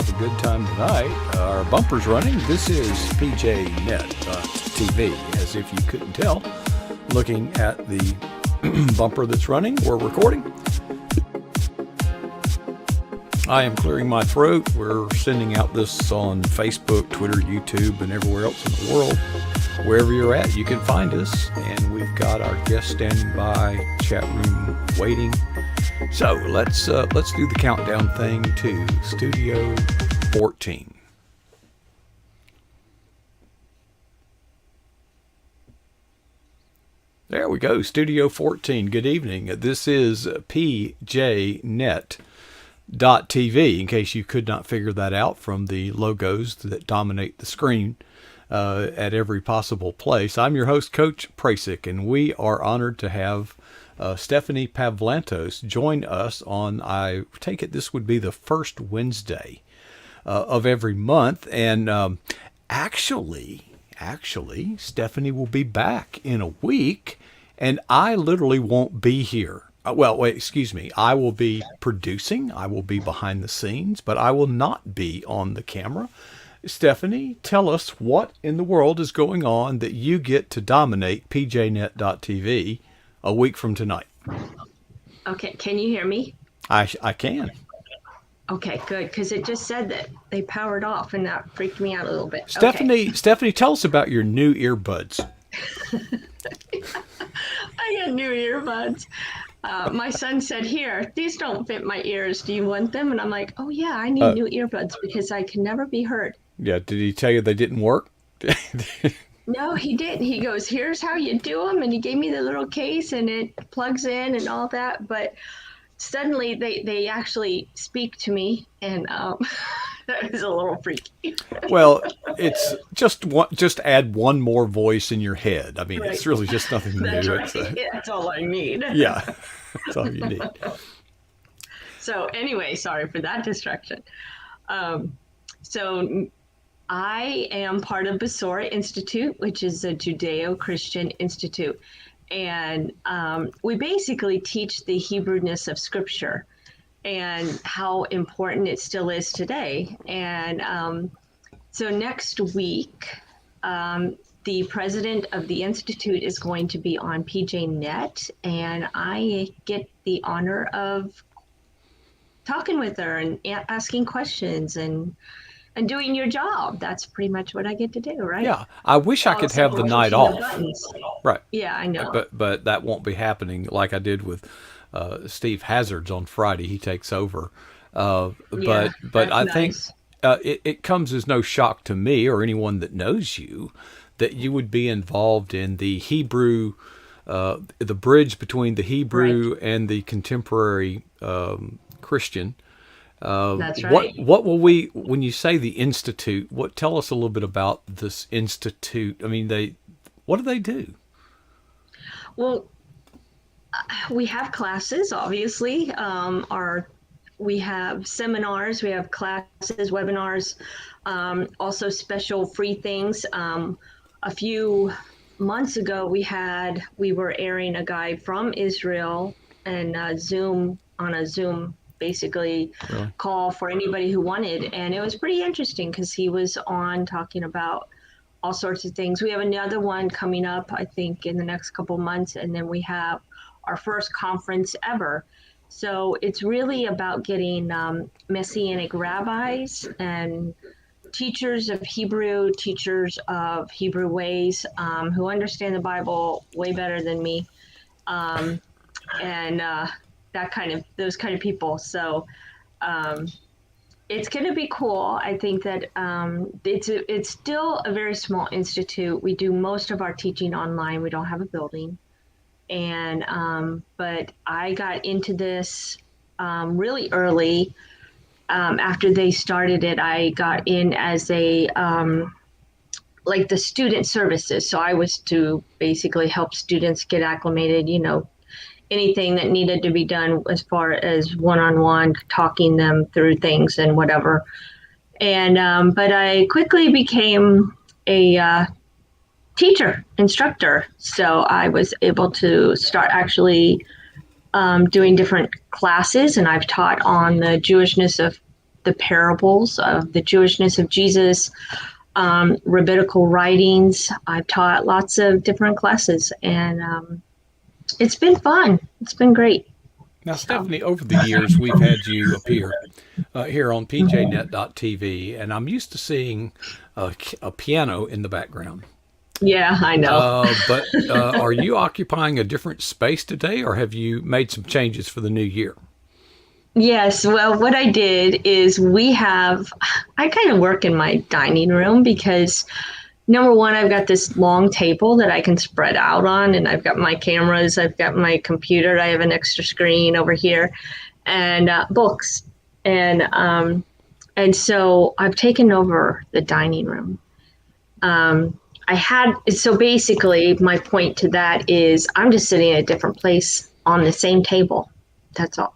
have a good time tonight. Our bumper's running. This is PJNet.TV, as if you couldn't tell, looking at the bumper that's running or recording. I am clearing my throat. We're sending out this on Facebook, Twitter, YouTube, and everywhere else in the world. Wherever you're at, you can find us. And we've got our guest standing by, chat room waiting. So let's do the countdown thing to Studio 14. There we go, Studio 14. Good evening. This is PJNet.TV, in case you could not figure that out from the logos that dominate the screen at every possible place. I'm your host, Coach Prasic, and we are honored to have Stephanie Pavlantos join us on, I take it this would be the first Wednesday of every month. And actually, Stephanie will be back in a week, and I literally won't be here. Well, wait, excuse me. I will be producing. I will be behind the scenes, but I will not be on the camera. Stephanie, tell us what in the world is going on that you get to dominate PJNet.TV a week from tonight. Okay, can you hear me? I can. Okay, good, because it just said that they powered off, and that freaked me out a little bit. Stephanie, tell us about your new earbuds. I got new earbuds. My son said, "Here, these don't fit my ears. Do you want them?" And I'm like, "Oh yeah, I need new earbuds because I can never be heard." Yeah, did he tell you they didn't work? No, he didn't. He goes, "Here's how you do them," and he gave me the little case, and it plugs in and all that. But suddenly, they actually speak to me, and that is a little freaky. Well, it's just add one more voice in your head. I mean, right. It's really just nothing new. That's right. That's all I need. Yeah, that's all you need. So anyway, sorry for that distraction. So I am part of Basora Institute, which is a Judeo-Christian institute. And we basically teach the Hebrewness of Scripture and how important it still is today. And so next week, the president of the Institute is going to be on PJNet, and I get the honor of talking with her and asking questions and doing your job. That's pretty much what I get to do, right? Yeah, I wish I could have the night off. Right. Yeah, I know. But that won't be happening like I did with Steve Hazards on Friday. He takes over. But I think it comes as no shock to me or anyone that knows you that you would be involved in the Hebrew, the bridge between the Hebrew right. and the contemporary Christian. That's right. What will we, when you say the Institute, tell us a little bit about this Institute. I mean, what do they do? Well, we have classes, obviously. We have seminars, we have classes, webinars, also special free things. A few months ago, we were airing a guy from Israel and on a Zoom basically really? Call for anybody who wanted. And it was pretty interesting because he was on talking about all sorts of things. We have another one coming up, I think, in the next couple months. And then we have our first conference ever. So it's really about getting Messianic rabbis and teachers of Hebrew ways, who understand the Bible way better than me. Those kind of people. So it's going to be cool. I think that it's still a very small institute. We do most of our teaching online. We don't have a building. And but I got into this really early. After they started it, I got in as a like the student services. So I was to basically help students get acclimated, anything that needed to be done as far as one-on-one, talking them through things and whatever. And but I quickly became a instructor. So I was able to start actually doing different classes, and I've taught on the Jewishness of the parables of the Jewishness of Jesus, rabbinical writings. I've taught lots of different classes, and it's been fun. It's been great. Now, Stephanie, over the years, we've had you appear here on pjnet.tv, and I'm used to seeing a piano in the background. Yeah, I know. But are you occupying a different space today, or have you made some changes for the new year? Yes, well, what I did is I kind of work in my dining room because number one, I've got this long table that I can spread out on, and I've got my cameras, I've got my computer, I have an extra screen over here, and books. And so I've taken over the dining room. So basically, my point to that is I'm just sitting in a different place on the same table. That's all.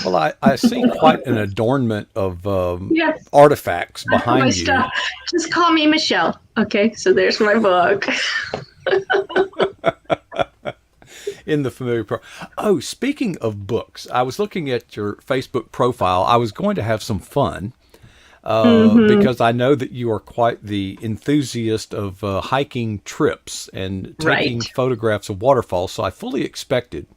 Well, I see quite an adornment of Yes. artifacts My behind you. stuff. Just call me Michelle. Okay, so there's my book. In the familiar Oh, speaking of books, I was looking at your Facebook profile. I was going to have some fun because I know that you are quite the enthusiast of hiking trips and taking Right. photographs of waterfalls. So I fully expected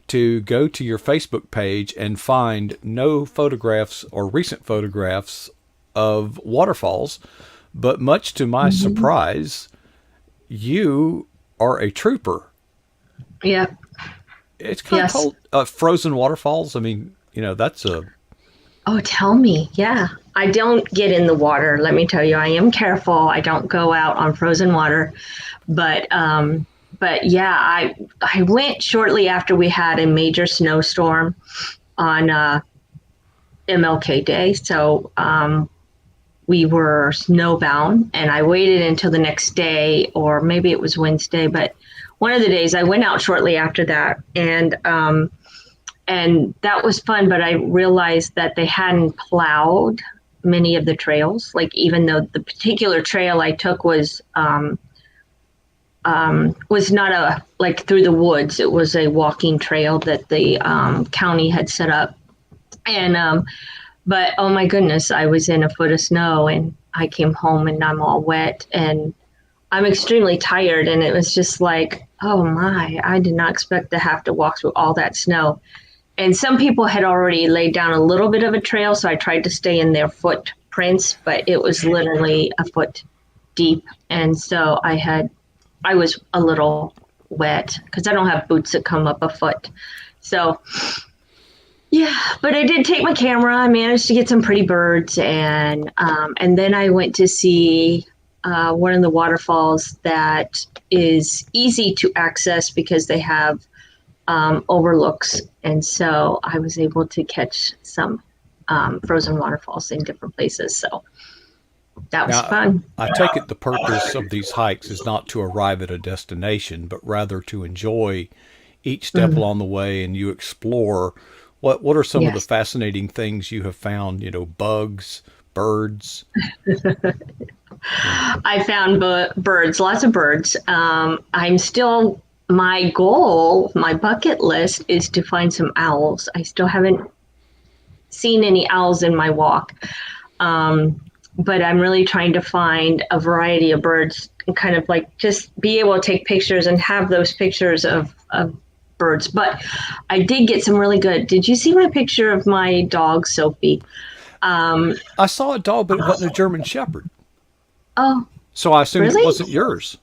to go to your Facebook page and find no photographs or recent photographs of waterfalls. But much to my surprise, you are a trooper. Yeah. It's kind of Yes. cold. Frozen waterfalls. I mean, that's a. Oh, tell me. Yeah. I don't get in the water. Let me tell you, I am careful. I don't go out on frozen water. But yeah, I went shortly after we had a major snowstorm on MLK Day. So we were snowbound, and I waited until the next day, or maybe it was Wednesday, but one of the days I went out shortly after that, and that was fun. But I realized that they hadn't plowed many of the trails. Like, even though the particular trail I took was not like through the woods. It was a walking trail that the county had set up. And, but oh my goodness, I was in a foot of snow, and I came home and I'm all wet and I'm extremely tired. And it was just like, oh my, I did not expect to have to walk through all that snow. And some people had already laid down a little bit of a trail, so I tried to stay in their footprints, but it was literally a foot deep. And so I was a little wet because I don't have boots that come up a foot. So yeah, but I did take my camera. I managed to get some pretty birds, and then I went to see one of the waterfalls that is easy to access because they have overlooks, and so I was able to catch some frozen waterfalls in different places. So that was fun. I take it the purpose of these hikes is not to arrive at a destination, but rather to enjoy each step along the way, and you explore. What are some of the fascinating things you have found? Bugs, birds. I found birds, lots of birds. My goal, my bucket list is to find some owls. I still haven't seen any owls in my walk. But I'm really trying to find a variety of birds and kind of like just be able to take pictures and have those pictures of birds. But I did get some really good. Did you see my picture of my dog, Sophie? I saw a dog, but it wasn't a German Shepherd. Oh, so I assumed really? It wasn't yours.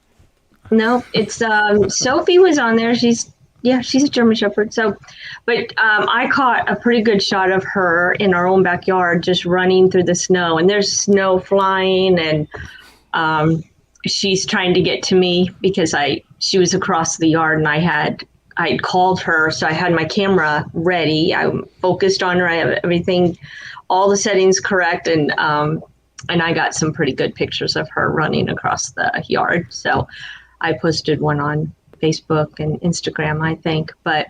No, it's Sophie was on there. She's a German Shepherd. So, but I caught a pretty good shot of her in our own backyard, just running through the snow, and there's snow flying, and she's trying to get to me because she was across the yard, and I called her, so I had my camera ready. I focused on her. I have everything, all the settings correct, and I got some pretty good pictures of her running across the yard. So I posted one on Facebook and Instagram, I think. But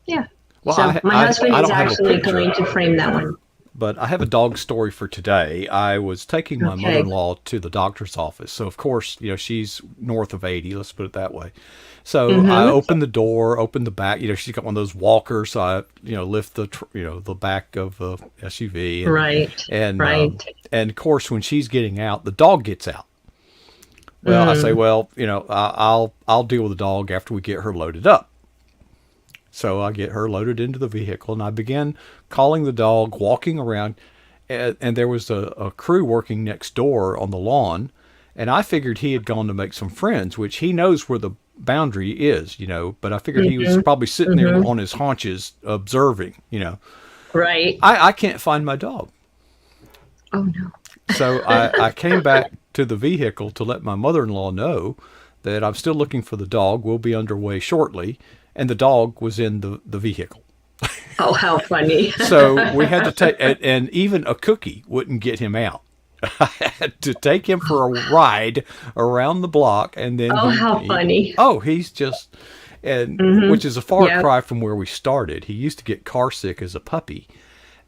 yeah. Well, so my husband I is don't have a actually picture, going to frame that one. but I have a dog story for today. I was taking my Okay. mother-in-law to the doctor's office. So, of course, she's north of 80, let's put it that way. So I Mm-hmm. opened the door, opened the back. She's got one of those walkers. So I, lift the back of the SUV, Right. and Right. and of course, when she's getting out, the dog gets out. Well, I say, Mm. well, I'll deal with the dog after we get her loaded up. So I get her loaded into the vehicle, and I began calling the dog, walking around, and there was a crew working next door on the lawn, and I figured he had gone to make some friends, which he knows where the boundary is, but I figured he was Mm-hmm. probably sitting there Mm-hmm. on his haunches observing. Right. I can't find my dog. Oh no. So I came back to the vehicle to let my mother-in-law know that I'm still looking for the dog. We'll be underway shortly. And the dog was in the vehicle. Oh, how funny. So we had to take, and even a cookie wouldn't get him out. I had to take him for a ride around the block, and then Oh, how funny. he's just, and Mm-hmm. which is a far Yep. cry from where we started. He used to get car sick as a puppy.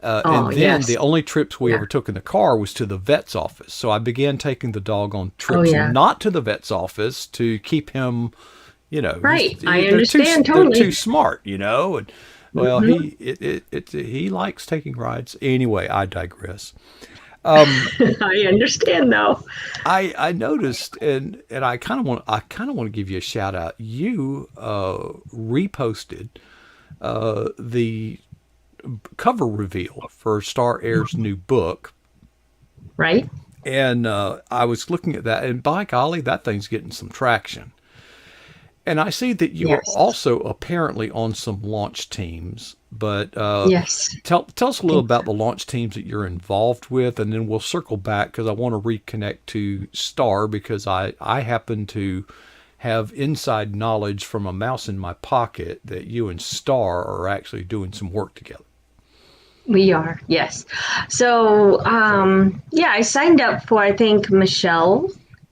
Oh, And then yes. the only trips we Yeah. ever took in the car was to the vet's office. So I began taking the dog on Oh, trips yeah. not to the vet's office to keep him, Right. I they're understand they're too totally. smart. And well, Mm-hmm. he likes taking rides. Anyway, I digress. I understand though. I noticed, and I kind of want to give you a shout out. You reposted the cover reveal for Star Air's new book. Right. And I was looking at that, and by golly, that thing's getting some traction. And I see that you are Yes. also apparently on some launch teams. But Yes. tell us a little Think about so. the launch teams that you're involved with, and then we'll circle back because I want to reconnect to Star because I happen to have inside knowledge from a mouse in my pocket that you and Star are actually doing some work together. We are. Yes. So, yeah, I signed up for, I think, Michelle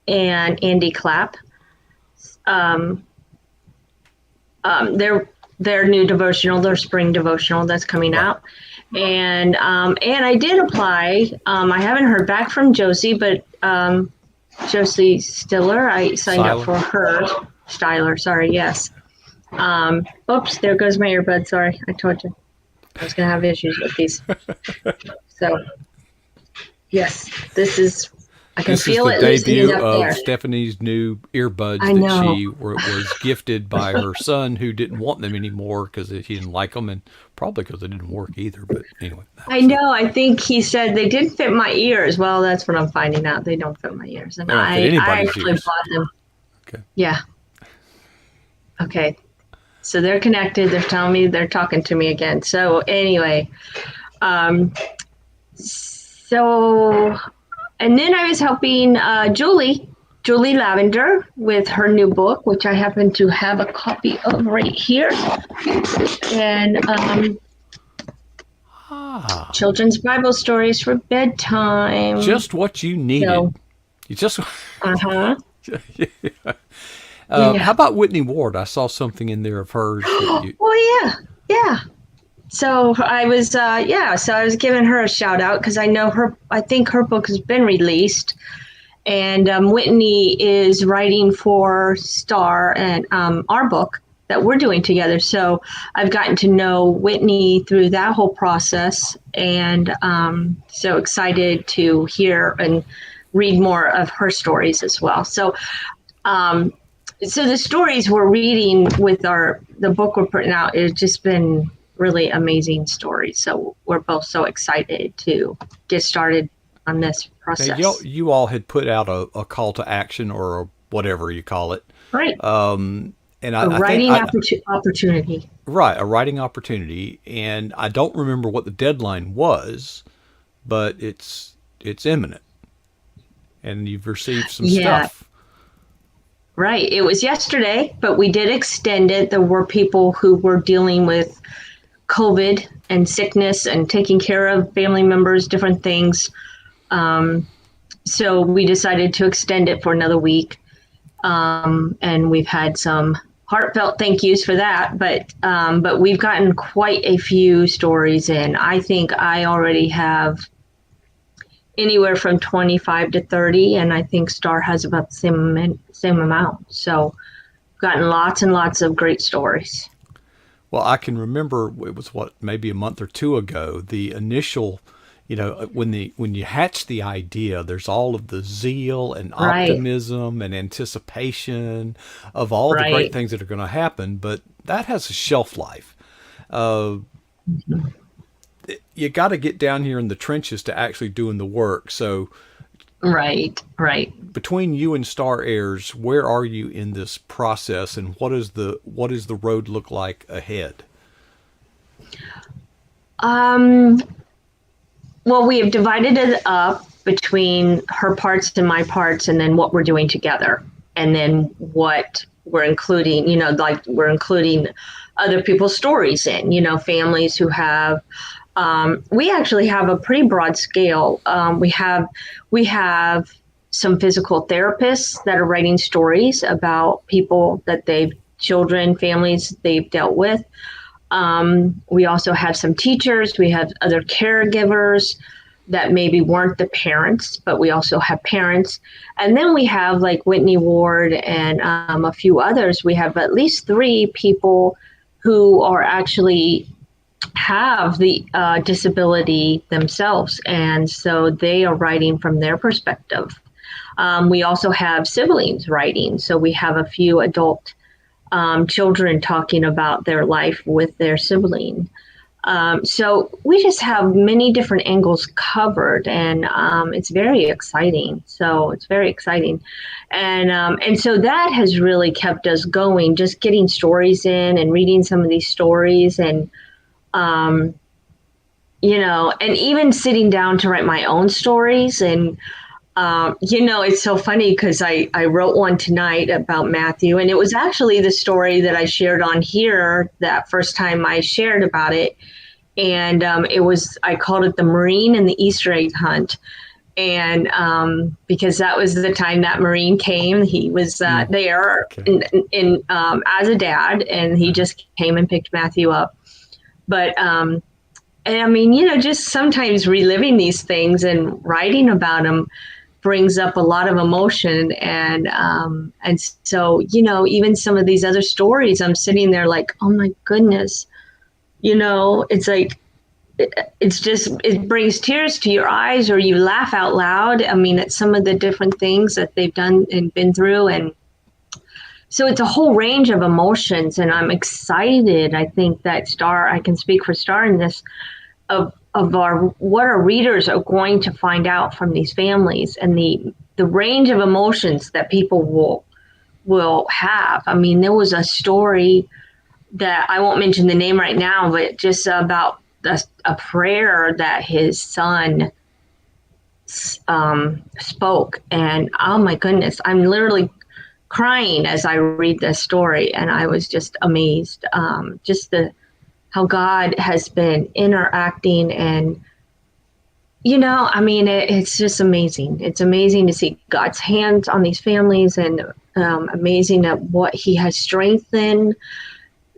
and Andy Clapp. Um, their new devotional, their spring devotional that's coming Right. out. And I did apply. I haven't heard back from Josie, but Josie Stiller, I signed up Siler. for her. Styler, sorry, yes. Oops, there goes my earbud. Sorry, I told you I was gonna have issues with these. So yes, I can This is feel the it loosening debut up of there. Stephanie's new earbuds I that know. she was gifted by her son, who didn't want them anymore because he didn't like them, and probably because they didn't work either. But anyway, I know. I think he said they didn't fit my ears. Well, that's what I'm finding out. They don't fit my ears, and they don't fit I anybody's actually ears. bought them. Okay. Yeah. Okay. So they're connected. They're telling me they're talking to me again. So anyway, um, so and then I was helping Julie Lavender with her new book, which I happen to have a copy of right here, and Ah, children's Bible stories for bedtime. just what you needed. So, You just. uh-huh. How Yeah. about Whitney Ward? I saw something in there of hers that you. Oh yeah, yeah. So I was, yeah. So I was giving her a shout out because I know her. I think her book has been released, and Whitney is writing for Star and our book that we're doing together. So I've gotten to know Whitney through that whole process, and so excited to hear and read more of her stories as well. Um, so the stories we're reading with the book we're putting out has just been really amazing stories. So we're both so excited to get started on this Now, process. you all had put out a call to action or whatever you call it. Right. And A I think writing opportunity. right, a writing opportunity, and I don't remember what the deadline was, but it's imminent, and you've received some Yeah. stuff. Right. It was yesterday, but we did extend it. There were people who were dealing with COVID and sickness and taking care of family members, different things. So we decided to extend it for another week. And we've had some heartfelt thank yous for that. But we've gotten quite a few stories in. I think I already have anywhere from 25 to 30, and I think Star has about the same amount. So gotten lots and lots of great stories. Well, I can remember it was maybe a month or two ago, the initial, when you hatch the idea, there's all of the zeal and Right, optimism and anticipation of all the great right. things that are going to happen, but that has a shelf life. Uh, you got to get down here in the trenches to actually doing the work. So Right, right. between you and Star Airs, where are you in this process, and what is the road look like ahead? Um, well, we have divided it up between her parts and my parts, and then what we're doing together, and then what we're including. Like we're including other people's stories in. Families who have. We actually have a pretty broad scale. We have some physical therapists that are writing stories about people that children, families they've dealt with. We also have some teachers. We have other caregivers that maybe weren't the parents, but we also have parents. And then we have like Whitney Ward and a few others. We have at least three people who are actually have the disability themselves. And so they are writing from their perspective. We also have siblings writing. So we have a few adult children talking about their life with their sibling. So we just have many different angles covered, and it's very exciting. So it's very exciting, and so that has really kept us going. Just getting stories in and reading some of these stories, and um, and even sitting down to write my own stories. And it's so funny because I wrote one tonight about Matthew, and it was actually the story that I shared on here that first time I shared about it. And I called it the Marine and the Easter egg hunt. And because that was the time that Marine came, he was there Okay. as a dad, and he just came and picked Matthew up. But and I mean, just sometimes reliving these things and writing about them brings up a lot of emotion, and so even some of these other stories, I'm sitting there like, oh my goodness, it's like it brings tears to your eyes, or you laugh out loud. I mean, at some of the different things that they've done and been through, and so it's a whole range of emotions, and I'm excited. I think that I can speak for Star in this, of what our readers are going to find out from these families, and the range of emotions that people will have. I mean, there was a story that I won't mention the name right now, but just about a prayer that his son spoke, and oh my goodness, I'm literally crying as I read this story, and I was just amazed, just how God has been interacting. And I mean, it's just amazing. It's amazing to see God's hands on these families, and amazing at what He has strengthened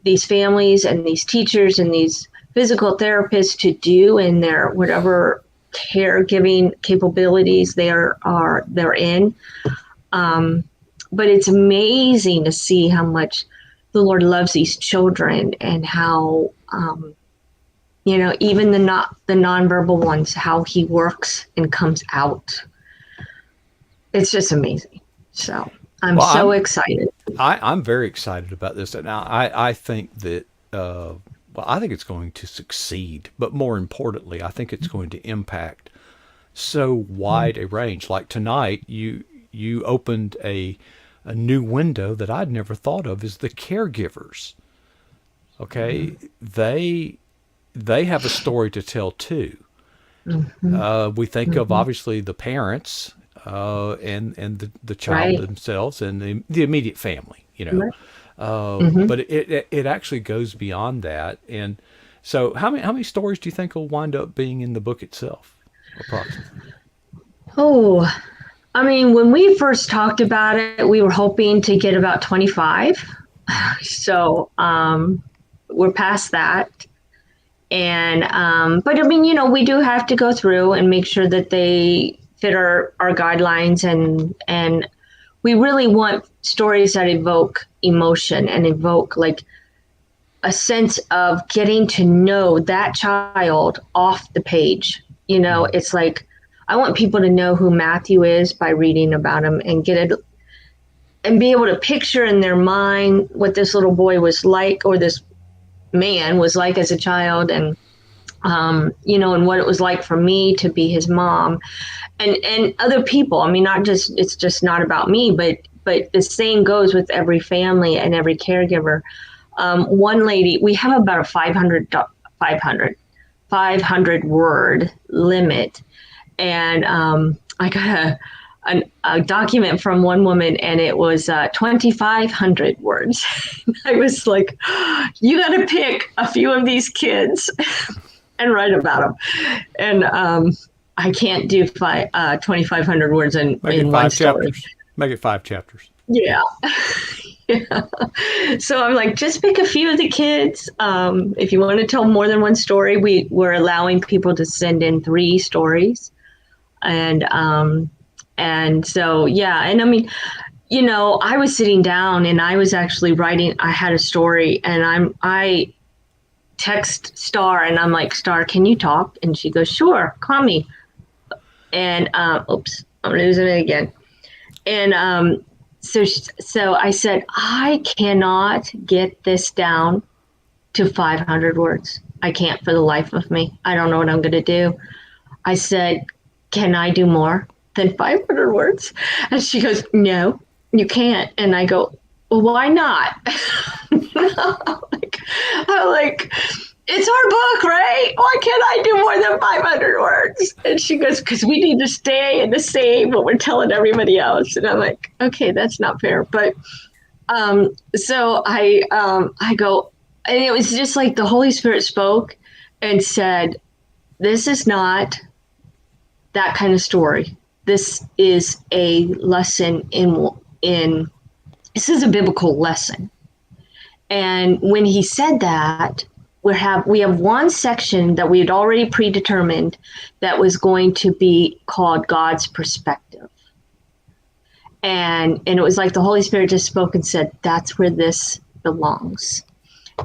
these families and these teachers and these physical therapists to do in their whatever caregiving capabilities they're in. But it's amazing to see how much the Lord loves these children, and how even the nonverbal ones, how He works and comes out. It's just amazing. So I'm Well, so excited. I'm very excited about this. Now, I think that well, I think it's going to succeed, but more importantly, I think it's going to impact so wide a range. Like tonight, you opened a new window that I'd never thought of, is the caregivers. Okay, they have a story to tell too. Mm-hmm. We think of Mm-hmm. obviously the parents, and the child Right. themselves and the immediate family, Right. Mm-hmm. but it actually goes beyond that. And so, how many stories do you think will wind up being in the book itself, approximately? Oh, I mean, when we first talked about it, we were hoping to get about 25. So we're past that. And but I mean, we do have to go through and make sure that they fit our guidelines, and we really want stories that evoke emotion and evoke like a sense of getting to know that child off the page. It's like I want people to know who Matthew is by reading about him and get it and be able to picture in their mind what this little boy was like, or this man was like as a child, and and what it was like for me to be his mom, and other people. I mean, not just it's just not about me, but the same goes with every family and every caregiver. One lady, we have about a 500 word limit, and I got a document from one woman, and it was 2,500 words. I was like, you got to pick a few of these kids and write about them. And I can't do 2,500 words in one story. Make it 5 chapters. Yeah. Yeah. So I'm like, just pick a few of the kids. If you want to tell more than one story, we're allowing people to send in 3 stories. And so, yeah. And I mean, I was sitting down and I was actually writing. I had a story, and I text Star, and I'm like, Star, can you talk? And she goes, sure, call me. And oops, I'm losing it again. And so I said, I cannot get this down to 500 words. I can't for the life of me. I don't know what I'm going to do. I said, can I do more than 500 words? And she goes, no, you can't. And I go, well, why not? I'm like, it's our book, right? Why can't I do more than 500 words? And she goes, because we need to stay in the same what we're telling everybody else. And I'm like, okay, that's not fair. But so I go, and it was just like the Holy Spirit spoke and said, this is not that kind of story. This is a lesson in this is a biblical lesson. And when he said that, we have one section that we had already predetermined that was going to be called God's perspective. And it was like the Holy Spirit just spoke and said, that's where this belongs.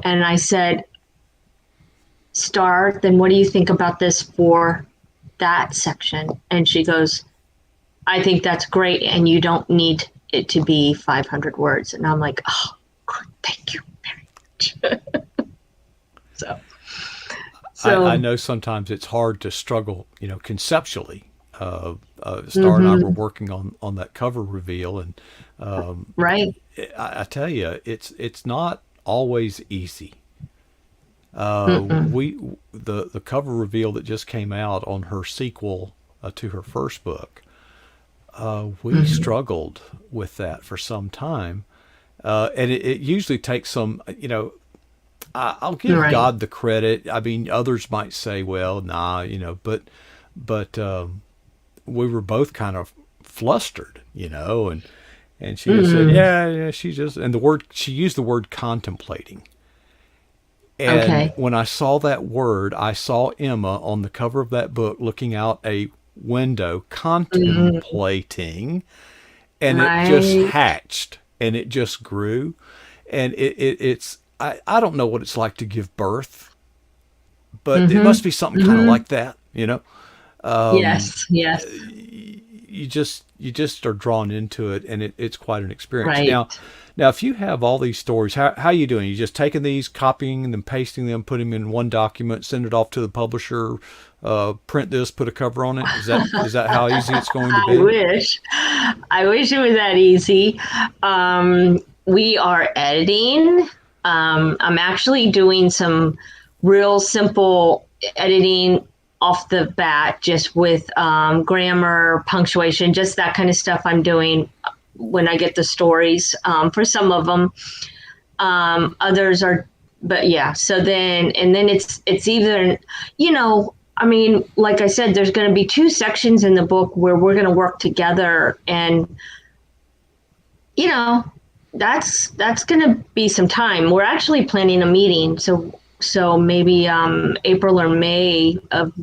And I said, Star, then what do you think about this for that section? And she goes, I think that's great, and you don't need it to be 500 words. And I'm like, oh, thank you very much. So I know sometimes it's hard to struggle, conceptually. Star and I were working on that cover reveal, and right. I tell you, it's not always easy. The cover reveal that just came out on her sequel to her first book, we struggled with that for some time, and it usually takes some, I'll give God the credit. I mean, others might say, well, nah, but we were both kind of flustered, and she just said, yeah, she used the word contemplating. And when I saw that word, I saw Emma on the cover of that book looking out a window, contemplating, and it just hatched and it just grew. And it's I don't know what it's like to give birth, but it must be something kind of like that, Yes. You just are drawn into it, and it's quite an experience. Right. Now, if you have all these stories, how are you doing? You just taking these, copying them, pasting them, putting them in one document, send it off to the publisher, print this, put a cover on it? Is that how easy it's going to be? I wish it was that easy. We are editing. I'm actually doing some real simple editing off the bat, just with grammar, punctuation, just that kind of stuff I'm doing when I get the stories, for some of them. Others are, but yeah. So then it's either, I mean, like I said, there's going to be 2 sections in the book where we're going to work together, and, that's going to be some time. We're actually planning a meeting, so maybe April or May of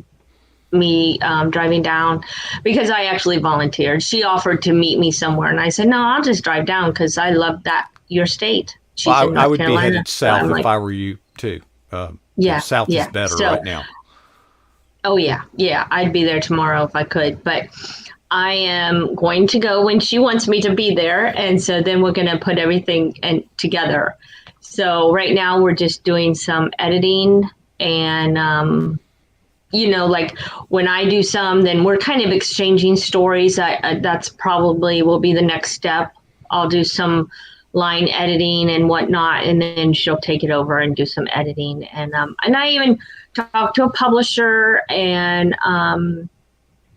me driving down, because I actually volunteered. She offered to meet me somewhere, and I said, no, I'll just drive down because I love that your state. She's Well, in I North would be Carolina, headed so south I'm if like, I were you too. yeah, South is yeah. better So, right now. oh yeah, I'd be there tomorrow if I could, but I am going to go when she wants me to be there, and so then we're going to put everything together. So right now we're just doing some editing and like when I do some, then we're kind of exchanging stories. That's probably will be the next step. I'll do some line editing and whatnot, and then she'll take it over and do some editing. And I even talked to a publisher, and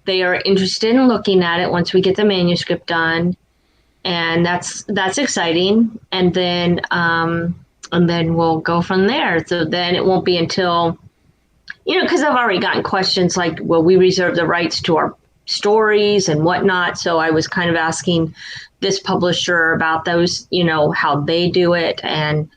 they are interested in looking at it once we get the manuscript done, and that's exciting. And then we'll go from there. So then it won't be until because I've already gotten questions like, will we reserve the rights to our stories and whatnot? So I was kind of asking this publisher about those, how they do it, and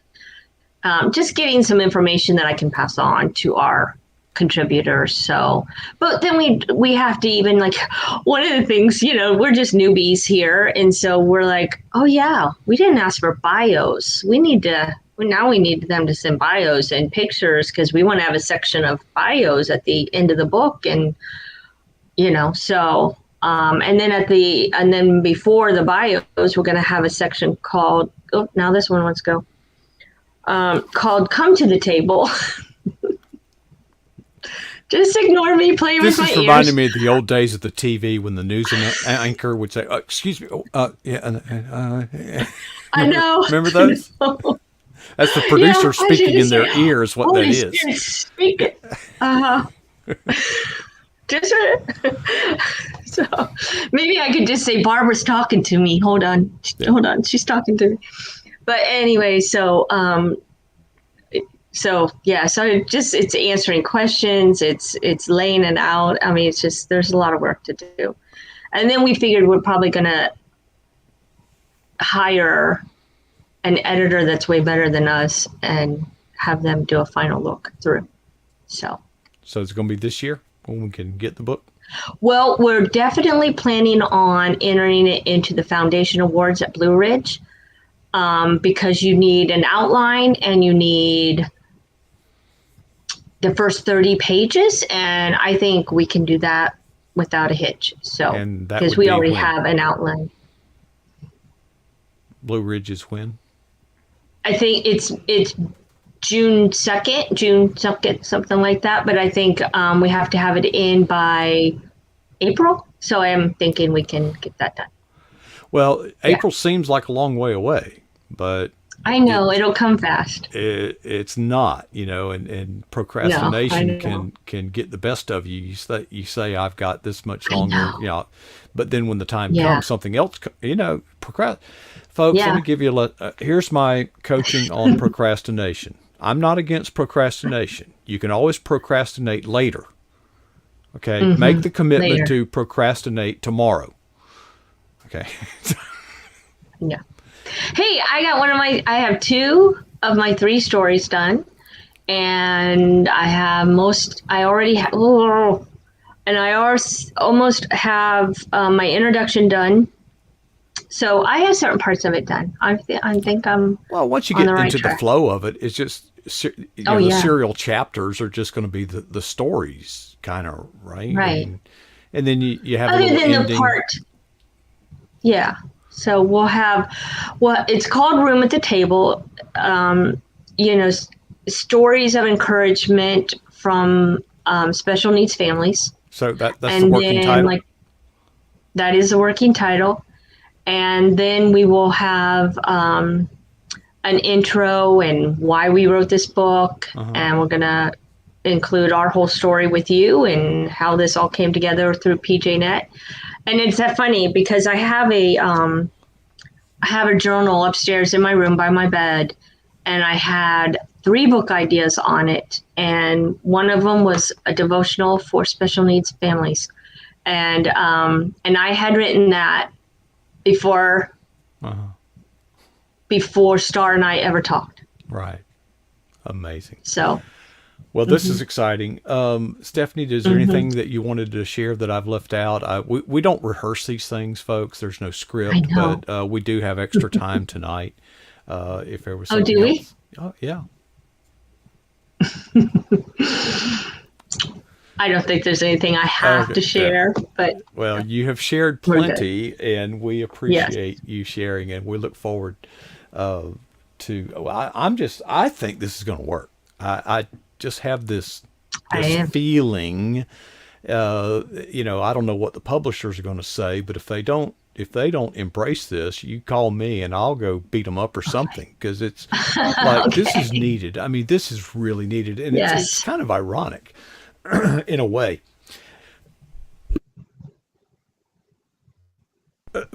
just getting some information that I can pass on to our contributors. So, but then we have to even like one of the things, we're just newbies here, and so we're like, oh yeah, we didn't ask for bios. We need them to send bios and pictures because we want to have a section of bios at the end of the book, and so and then before the bios, we're going to have a section called now this one let's go called "Come to the Table." Just ignore me playing This with my is ears. reminding me of the old days of the TV when the news anchor would say, "Excuse me, I know. remember those?" I know. That's the producer speaking in their say, ears. What that Holy is. Spirit, speak it. Just so maybe I could just say Barbara's talking to me. Hold on, she's talking to me. But anyway, so it's answering questions. It's laying it out. I mean, it's just there's a lot of work to do, and then we figured we're probably gonna hire an editor that's way better than us and have them do a final look through. So it's going to be this year when we can get the book? Well, we're definitely planning on entering it into the Foundation Awards at Blue Ridge because you need an outline and you need the first 30 pages. And I think we can do that without a hitch. So, because we already have an outline. Blue Ridge is when? I think it's June 2nd, something like that. But I think we have to have it in by April. So I'm thinking we can get that done. Well, April seems like a long way away, but I know it'll come fast. It's not, and procrastination can get the best of you. You say I've got this much longer, but then when the time comes, something else, folks, let me give you here's my coaching on procrastination. I'm not against procrastination. You can always procrastinate later. Okay. Mm-hmm. Make the commitment to procrastinate tomorrow. Okay. Yeah. Hey, I have 2 of my 3 stories done, and I already have almost have my introduction done. So I have certain parts of it done. I think I'm well. Once you get into the flow of it, it's just the serial chapters are just going to be the stories, kind of right. And then you have other than ending. The part. Yeah. So we'll have it's called Room at the Table. Stories of encouragement from special needs families. So that's the working title. That is the working title. And then we will have an intro and why we wrote this book. Uh-huh. And we're going to include our whole story with you and how this all came together through PJNet. And it's that funny because I have a journal upstairs in my room by my bed, and I had 3 book ideas on it. And one of them was a devotional for special needs families. And I had written that before before Star and I ever talked. Right. Amazing. So, Well, this is exciting. Stephanie, is there mhm. anything that you wanted to share that I've left out? We don't rehearse these things, folks. There's no I script, know. but we do have extra time tonight. If there was Oh, something do we? else. Oh, yeah. I don't think there's anything I have Okay. to share, but Well, you have shared we're good. plenty, and we Yes, appreciate you sharing, and we look forward uh, to. I think this is going to work. I just have I this am. feeling. I don't know what the publishers are going to say, but if they don't embrace this, you call me and I'll go beat them up or something, because it's like this is Okay. needed. I mean, this is really needed, and it's Yes. kind of ironic in a way,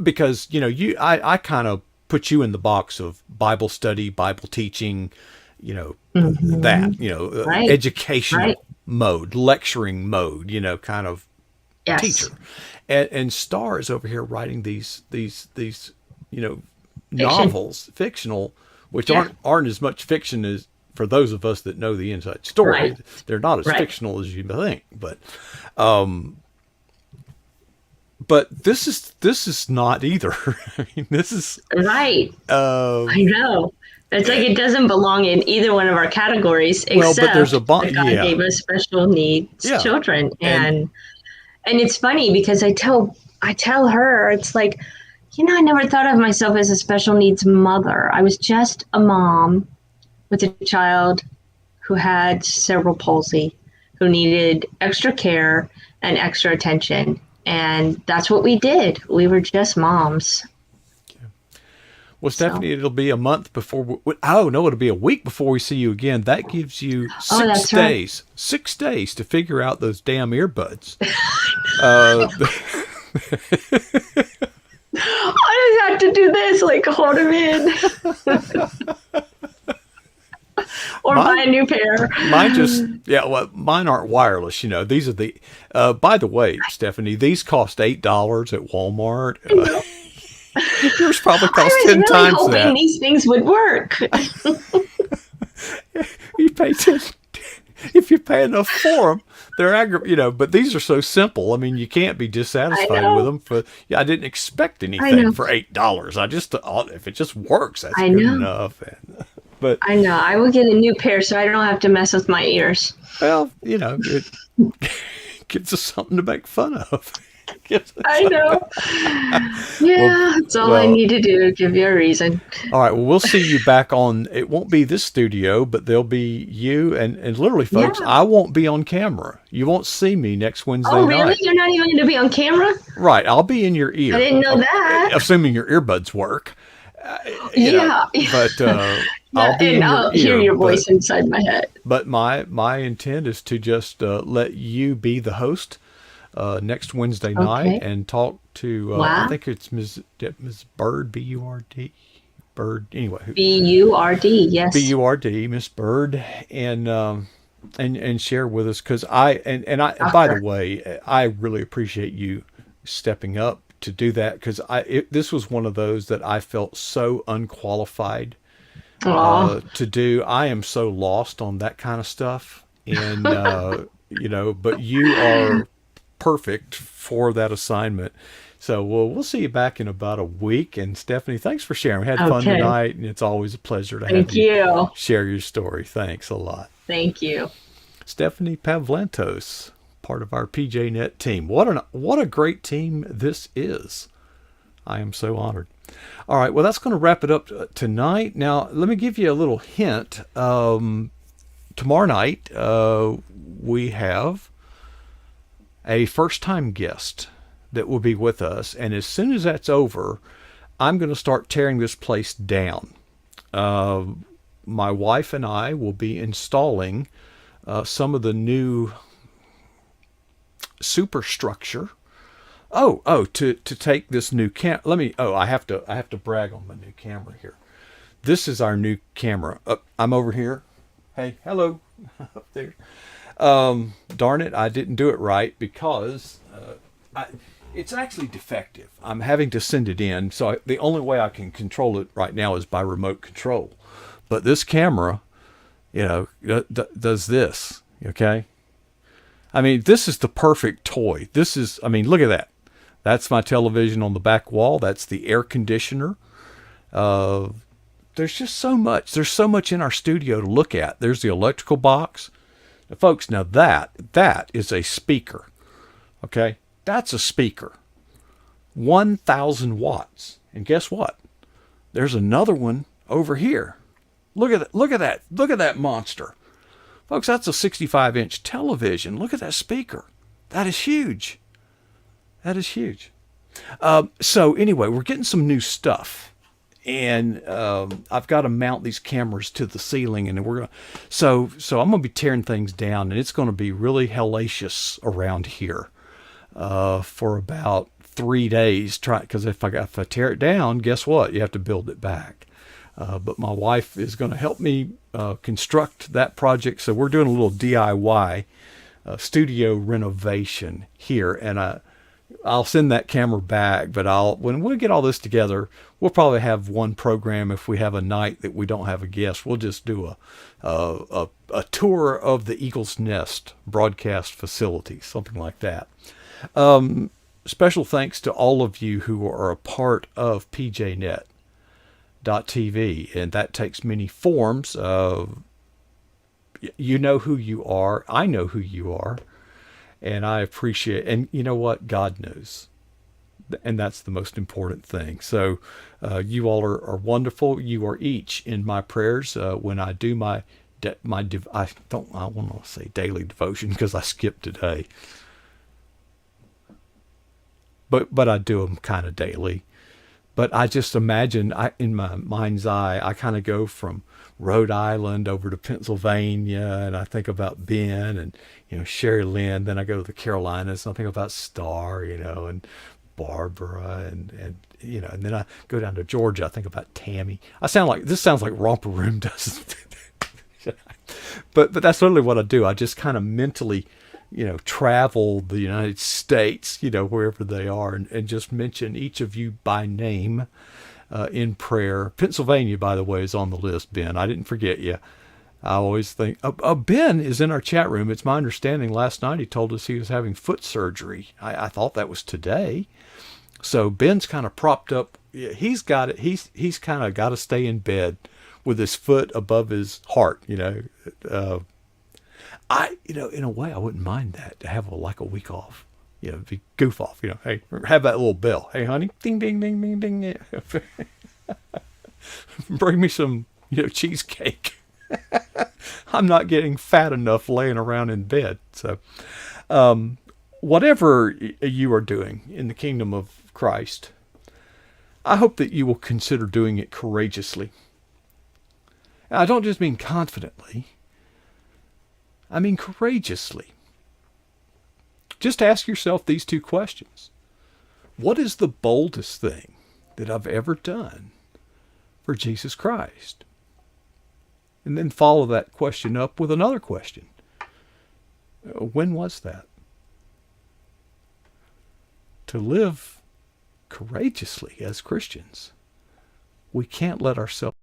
because I kind of put you in the box of Bible study, Bible teaching, Hmm. Right. Right. educational mode, lecturing mode, kind of Yes. teacher, and Star is over here writing these Fiction. novels, fictional, which Yeah. aren't as much fiction as for those of us that know the inside story. Right. They're not as Right. fictional as you think, but this is not either. I mean, this is Right. uh, I know. It's like it doesn't belong in either one of our categories, well, but there's a except that God yeah, gave us special needs yeah, children. and And it's funny because I tell her, it's like, I never thought of myself as a special needs mother. I was just a mom with a child who had cerebral palsy, who needed extra care and extra attention. And that's what we did. We were just moms. well, So, Stephanie, it'll be a month before. Oh no, it'll be a week before we see you again. That gives you oh, six that's right. days. 6 days to figure out those damn earbuds. Uh, I just have to do this, like hold him in or buy mine, a new pair. mine just yeah. Well, mine aren't wireless. These are the. By the way, Stephanie, these cost $8 at Walmart. I know. Yours probably cost I was ten really times hoping that. these things would work. You pay 10, if you pay enough for them, they're but these are so simple. I mean, you can't be I dissatisfied with know. them. I didn't expect I anything know. for $8. I just thought if it just works, that's I good know. enough. But I know. I will get a new pair so I don't have to mess with my ears. well, it gives us something to make fun of. I know. Well, Yeah, that's all I well, need to do. Give you a reason. all right. Well, we'll see you back on. It won't be this studio, but there'll be you and literally, folks. Yeah. I won't be on camera. You won't see me next Oh, Wednesday really? night. You're not even going to be on camera? Right, I'll be in your I ear, didn't know that. assuming your earbuds work. Uh, you know, Yeah. but I'll Yeah, be and in your I'll hear ear. your But voice inside my head. my intent is to just let you be the host next Wednesday night Okay. and talk to I Wow. think it's Ms. Bird, Burt, Bird, anyway, Bud. Yes. Burt, Miss Bird, and share with us, because and by the Doctor. way, I really appreciate you stepping up to do that, because this was one of those that I felt so unqualified Aw. to do. I am so lost on that kind of stuff, and but you are perfect for that assignment. So we'll see you back in about a week. And Stephanie, thanks for sharing. We had fun Okay. tonight, and it's always a pleasure to have Thank you you. share your story. Thanks a lot. Thank you. Stephanie Pavlantos, part of our PJNet team. What a great team this is. I am so honored. All right, well, that's going to wrap it up tonight. Now, let me give you a little hint. Tomorrow night, we have a first-time guest that will be with us, and as soon as that's over, I'm going to start tearing this place down. Uh, my wife and I will be installing some of the new superstructure. To take this new let me. Oh, I have to brag on my new camera here. This is our new camera. I'm over here. Hey, hello, up there. Darn it, I didn't do it right, because it's actually defective. I'm having to send it in. So the only way I can control it right now is by remote control. But this camera, does this. Okay. I mean, this is the perfect toy. Look at that. That's my television on the back wall. That's the air conditioner. There's just so much. There's so much in our studio to look at. There's the electrical box. Now, folks, now that is a speaker. Okay? That's a speaker. 1,000 watts. And guess what? There's another one over here. Look at that. Look at that. Look at that monster. Folks, that's a 65-inch television. Look at that speaker. That is huge. That is huge. So anyway, we're getting some new stuff. And I've got to mount these cameras to the ceiling, and so I'm gonna be tearing things down, and it's gonna be really hellacious around here for about 3 days. Because if I tear it down, guess what? You have to build it back. But my wife is going to help me construct that project, so we're doing a little DIY studio renovation here, and I'll send that camera back, but when we get all this together, we'll probably have one program. If we have a night that we don't have a guest, we'll just do a tour of the Eagle's Nest broadcast facility, something like that. Special thanks to all of you who are a part of PJNet.TV, and that takes many forms. You know who you are. I know who you are. And I appreciate, and you know what? God knows. And that's the most important thing. So you all are wonderful. You are each in my prayers when I do I want to say daily devotion because I skipped today. But I do them kind of daily. But I just imagine, in my mind's eye, I kind of go from Rhode Island over to Pennsylvania, and I think about Ben and Sherry Lynn. Then I go to the Carolinas, and I think about Star, and Barbara, and and then I go down to Georgia. I think about Tammy. This sounds like Romper Room does, but that's literally what I do. I just kind of mentally travel the United States, wherever they are, and just mention each of you by name in prayer. Pennsylvania, by the way, is on the list, Ben. I didn't forget you. I always think, Ben is in our chat room. It's my understanding last night he told us he was having foot surgery. I thought that was today. So Ben's kind of propped up. He's got it. He's kind of got to stay in bed with his foot above his heart, in a way, I wouldn't mind that, to have a week off, be goof off, hey, have that little bell. Hey, honey, ding, ding, ding, ding, ding. Bring me some, cheesecake. I'm not getting fat enough laying around in bed. So, whatever you are doing in the kingdom of Christ, I hope that you will consider doing it courageously. And I don't just mean confidently. I mean courageously. Just ask yourself these two questions. What is the boldest thing that I've ever done for Jesus Christ? And then follow that question up with another question. When was that? To live courageously as Christians, we can't let ourselves